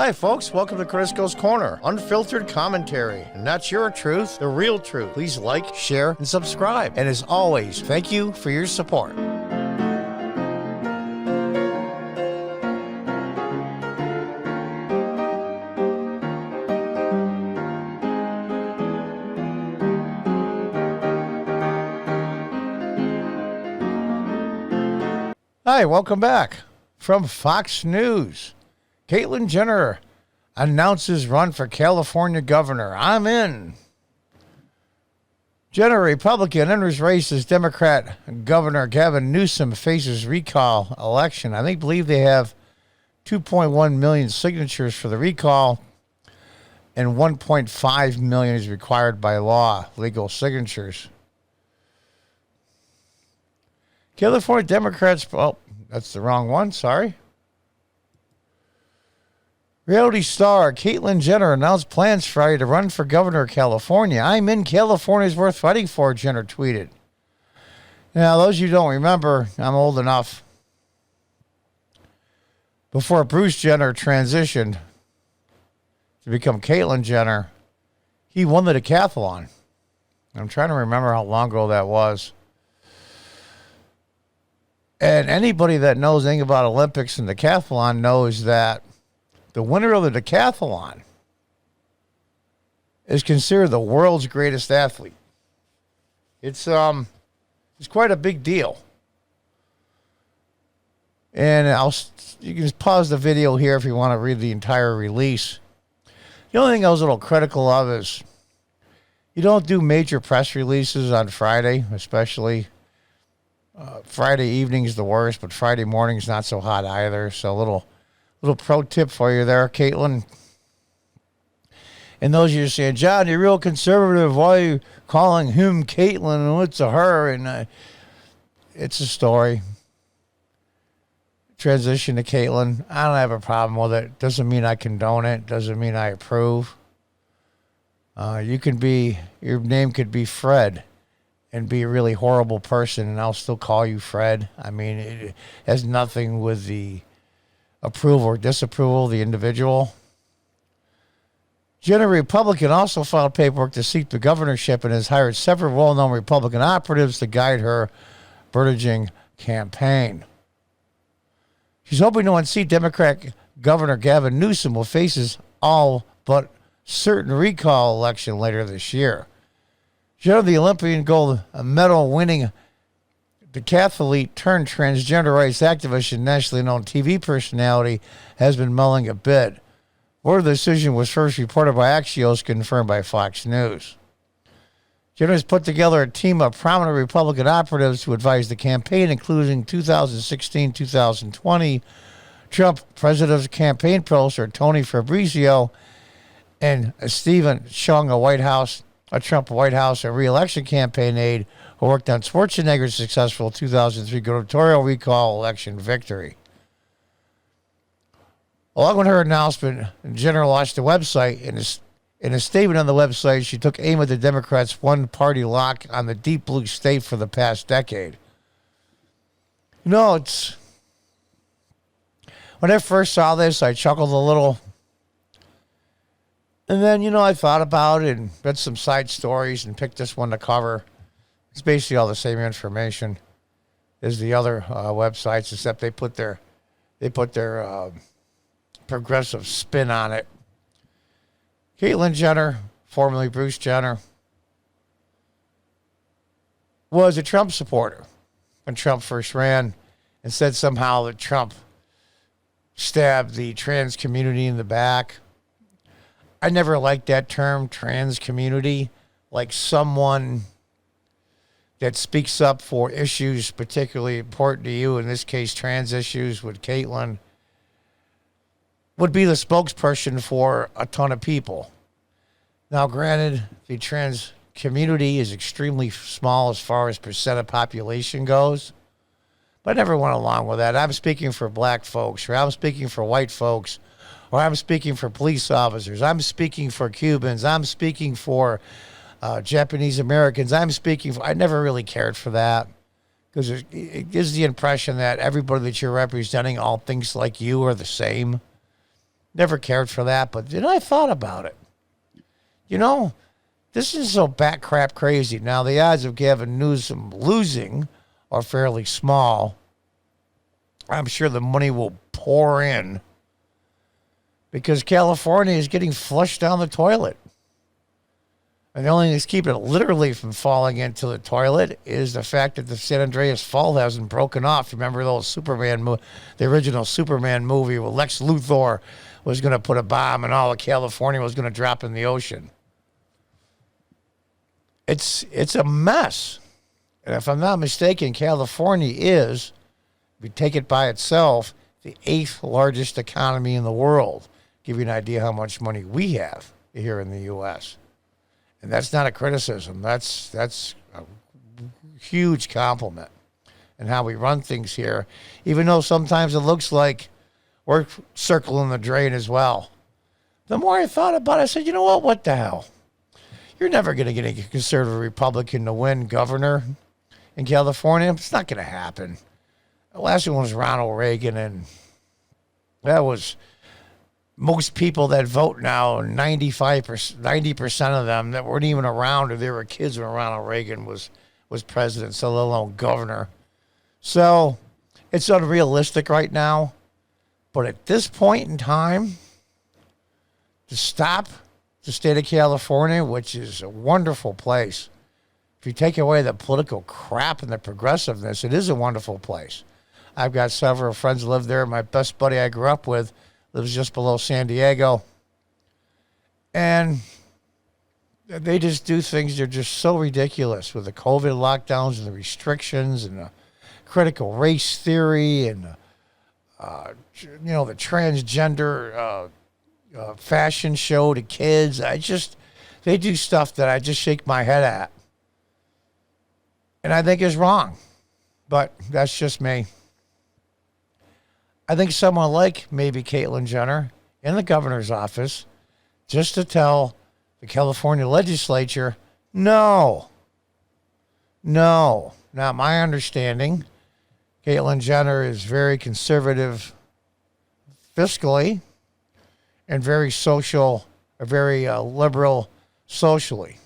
Hi folks, welcome to Crisco's Corner. Unfiltered commentary. And that's your truth, the real truth. Please like, share, and subscribe. And as always, thank you for your support. Hi, welcome back. From Fox News. Caitlyn Jenner announces run for California governor. I'm in. Jenner, Republican, enters race as Democrat Governor Gavin Newsom faces recall election. I believe they have 2.1 million signatures for the recall, and 1.5 million is required by law, legal signatures. California Democrats, oh, that's the wrong one, sorry. Reality star Caitlyn Jenner announced plans Friday to run for governor of California. I'm in. California's worth fighting for, Jenner tweeted. Now, those of you who don't remember, I'm old enough. Before Bruce Jenner transitioned to become Caitlyn Jenner, he won the decathlon. I'm trying to remember how long ago that was. And anybody that knows anything about Olympics and decathlon knows that the winner of the decathlon is considered the world's greatest athlete. It's quite a big deal. And you can just pause the video here if you want to read the entire release. The only thing I was a little critical of is you don't do major press releases on Friday, especially. Friday evening is the worst, but Friday morning is not so hot either. So a little pro tip for you there, Caitlyn. And those of you saying, John, you're real conservative. Why are you calling him Caitlyn and what's a her? And it's a story. Transition to Caitlyn. I don't have a problem with it. Doesn't mean I condone it. Doesn't mean I approve. Your name could be Fred and be a really horrible person, and I'll still call you Fred. I mean, it has nothing with the approval or disapproval of the individual. Jenner, Republican, also filed paperwork to seek the governorship and has hired several well-known Republican operatives to guide her burgeoning campaign. She's hoping to unseat Democrat Governor Gavin Newsom, who faces all but certain recall election later this year. Jenner, the Olympian gold medal winning decathlete turned transgender rights activist and nationally known TV personality, has been mulling a bid. Word of the decision was first reported by Axios, confirmed by Fox News. Jenner has put together a team of prominent Republican operatives to advise the campaign, including 2016-2020 Trump president's campaign pollster Tony Fabrizio and Stephen Chung, a Trump White House and re-election campaign aide who worked on Schwarzenegger's successful 2003 gubernatorial recall election victory. Along with her announcement, Jenner launched a website. In a statement on the website, she took aim at the Democrats' one-party lock on the deep blue state for the past decade. You know, when I first saw this, I chuckled a little. And then, I thought about it and read some side stories and picked this one to cover. It's basically all the same information as the other websites, except they put their progressive spin on it. Caitlyn Jenner, formerly Bruce Jenner, was a Trump supporter when Trump first ran and said somehow that Trump stabbed the trans community in the back. I never liked that term, trans community, like someone that speaks up for issues particularly important to you, in this case, trans issues with Caitlyn, would be the spokesperson for a ton of people. Now, granted, the trans community is extremely small as far as percent of population goes, but I never went along with that. I'm speaking for black folks, or I'm speaking for white folks, or I'm speaking for police officers. I'm speaking for Cubans. I'm speaking for Japanese Americans. I never really cared for that because it gives the impression that everybody that you're representing all thinks like you are the same. Never cared for that, but then I thought about it. You know, this is so bat crap crazy. Now, the odds of Gavin Newsom losing are fairly small. I'm sure the money will pour in because California is getting flushed down the toilet. And the only thing that's keeping it literally from falling into the toilet is the fact that the San Andreas Fault hasn't broken off. Remember those the original Superman movie where Lex Luthor was going to put a bomb and all of California was going to drop in the ocean. It's a mess. And if I'm not mistaken, California is, if you take it by itself, the 8th largest economy in the world. Give you an idea how much money we have here in the U.S. And that's not a criticism. That's a huge compliment in how we run things here, even though sometimes it looks like we're circling the drain as well. The more I thought about it, I said, you know what the hell? You're never going to get a conservative Republican to win governor in California. It's not going to happen. The last one was Ronald Reagan, and that was most people that vote now, 90% of them that weren't even around if they were kids when Ronald Reagan was president, so let alone governor. So it's unrealistic right now. But at this point in time, to stop the state of California, which is a wonderful place, if you take away the political crap and the progressiveness, it is a wonderful place. I've got several friends who live there. My best buddy I grew up with lives just below San Diego. And they just do things that are just so ridiculous with the COVID lockdowns and the restrictions and the critical race theory and, the transgender fashion show to kids. They do stuff that I just shake my head at. And I think is wrong. But that's just me. I think someone like maybe Caitlyn Jenner in the governor's office just to tell the California legislature, no, not my understanding. Caitlyn Jenner is very conservative fiscally and very social, or very liberal socially,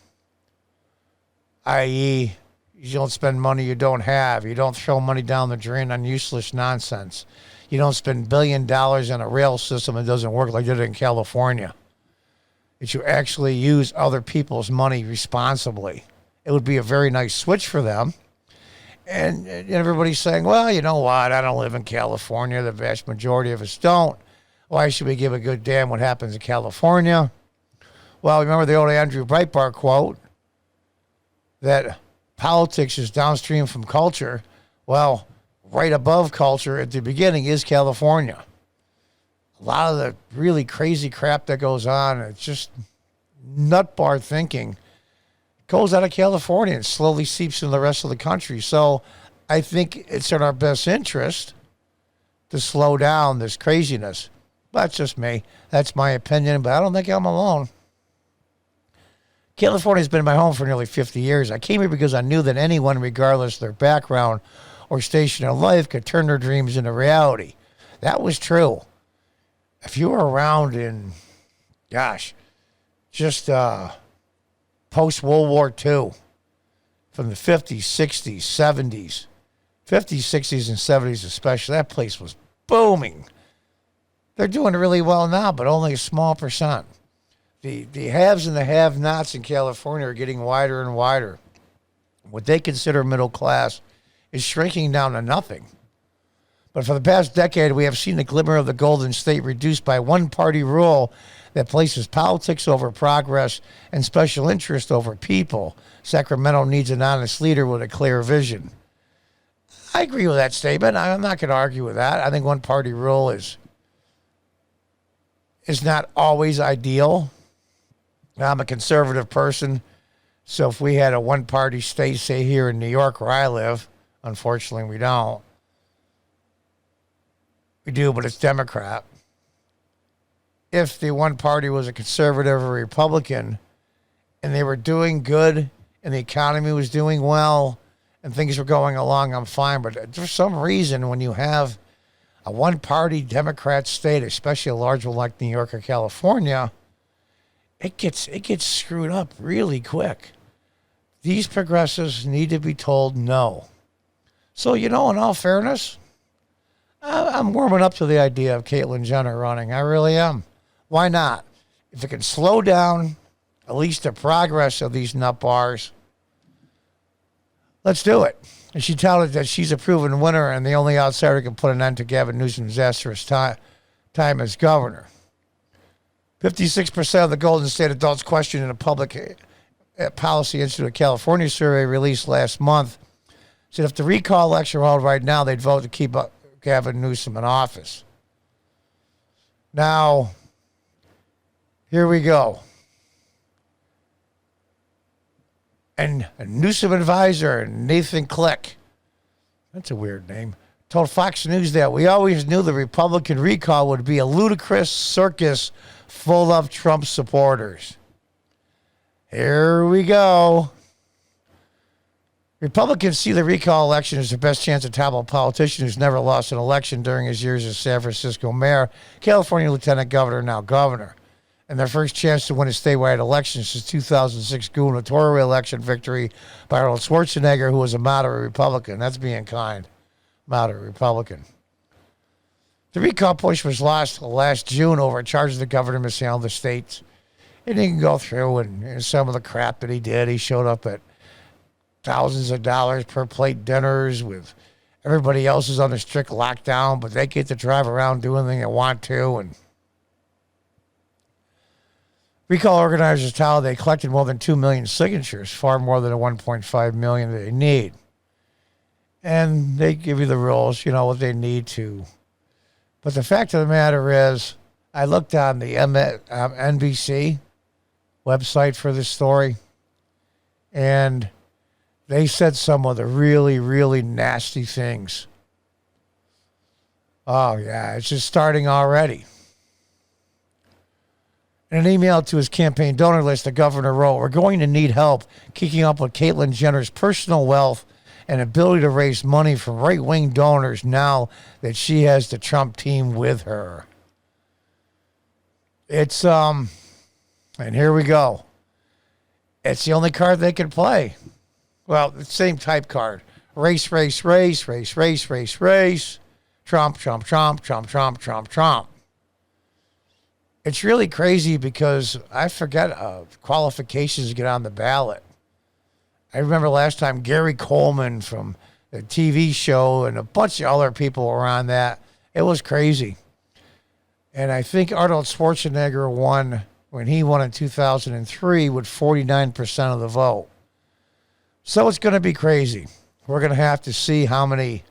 i.e., you don't spend money you don't have. You don't throw money down the drain on useless nonsense. You don't spend $1 billion on a rail system that doesn't work like they did in California. That you actually use other people's money responsibly. It would be a very nice switch for them. And everybody's saying, well, you know what? I don't live in California. The vast majority of us don't. Why should we give a good damn what happens in California? Well, remember the old Andrew Breitbart quote that politics is downstream from culture. Well, right above culture at the beginning is California. A lot of the really crazy crap that goes on, it's just nut bar thinking, goes out of California and slowly seeps into the rest of the country. So I think it's in our best interest to slow down this craziness. That's just me. That's my opinion, but I don't think I'm alone. California's been my home for nearly 50 years. I came here because I knew that anyone, regardless of their background or station in life, could turn their dreams into reality. That was true. If you were around in, just post-World War II, from the 50s, 60s, 70s, 50s, 60s, and 70s especially, that place was booming. They're doing really well now, but only a small percent. The haves and the have-nots in California are getting wider and wider. What they consider middle class is shrinking down to nothing. But for the past decade, we have seen the glimmer of the Golden State reduced by one-party rule that places politics over progress and special interest over people. Sacramento needs an honest leader with a clear vision. I agree with that statement. I'm not going to argue with that. I think one-party rule is not always ideal. I'm a conservative person, so if we had a one-party state, say here in New York where I live, unfortunately we don't. We do, but it's Democrat. If the one party was a conservative or Republican and they were doing good and the economy was doing well and things were going along, I'm fine. But for some reason, when you have a one-party Democrat state, especially a large one like New York or California, it gets screwed up really quick. These progressives need to be told no. So, in all fairness, I'm warming up to the idea of Caitlyn Jenner running. I really am. Why not? If it can slow down at least the progress of these nut bars, let's do it. And she touted that she's a proven winner and the only outsider who can put an end to Gavin Newsom's disastrous time as governor. 56% of the Golden State adults questioned in a public policy institute of California survey released last month said if the recall election were held right now, they'd vote to keep Gavin Newsom in office. Now, here we go. And a Newsom advisor, Nathan Click, that's a weird name, told Fox News that we always knew the Republican recall would be a ludicrous circus full of Trump supporters. Here we go. Republicans see the recall election as their best chance to topple a politician who's never lost an election during his years as San Francisco mayor, California lieutenant governor, now governor, and their first chance to win a statewide election since 2006 gubernatorial election victory by Arnold Schwarzenegger, who was a moderate Republican. That's being kind. Moderate Republican. The recall push was lost last June over a charge of the governor mishandled the state. It didn't go through, and some of the crap that he did, he showed up at thousands of dollars per plate dinners with everybody else is under strict lockdown, but they get to drive around doing anything they want to. And recall organizers tell they collected more than 2 million signatures, far more than the 1.5 million that they need. And they give you the rules, what they need to. But the fact of the matter is, I looked on the NBC website for this story, and they said some of the really, really nasty things. Oh, yeah, it's just starting already. In an email to his campaign donor list, the governor wrote, "We're going to need help keeping up with Caitlyn Jenner's personal wealth and ability to raise money from right-wing donors now that she has the Trump team with her." It's, and here we go. It's the only card they can play. Well, the same type card. Race, race, race, race, race, race, race. Trump, Trump, Trump, Trump, Trump, Trump, Trump. It's really crazy because I forget qualifications to get on the ballot. I remember last time Gary Coleman from the TV show and a bunch of other people were on that. It was crazy. And I think Arnold Schwarzenegger won when he won in 2003 with 49% of the vote. So it's going to be crazy. We're going to have to see how many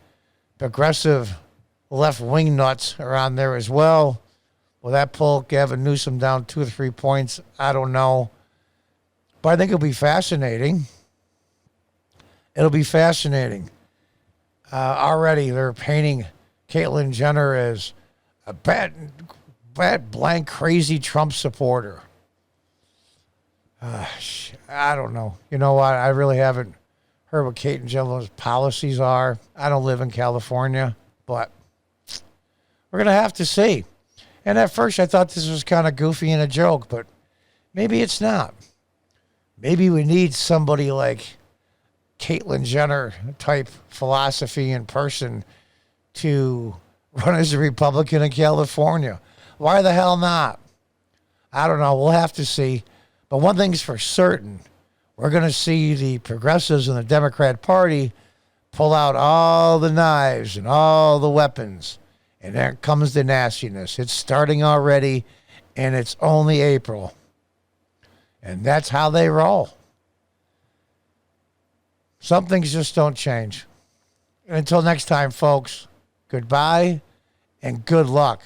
progressive left-wing nuts are on there as well. Will that pull Gavin Newsom down 2 or 3 points? I don't know. But I think it'll be fascinating. It'll be fascinating. Already they're painting Caitlyn Jenner as a bad, blank, crazy Trump supporter. I don't know. You know what? I really haven't heard what Caitlyn Jenner's policies are. I don't live in California, but we're going to have to see. And at first I thought this was kind of goofy and a joke, but maybe it's not. Maybe we need somebody like Caitlyn Jenner type philosophy in person to run as a Republican in California. Why the hell not? I don't know. We'll have to see. But one thing's for certain. We're going to see the progressives in the Democrat Party pull out all the knives and all the weapons. And there comes the nastiness. It's starting already, and it's only April. And that's how they roll. Some things just don't change. And until next time, folks, goodbye and good luck.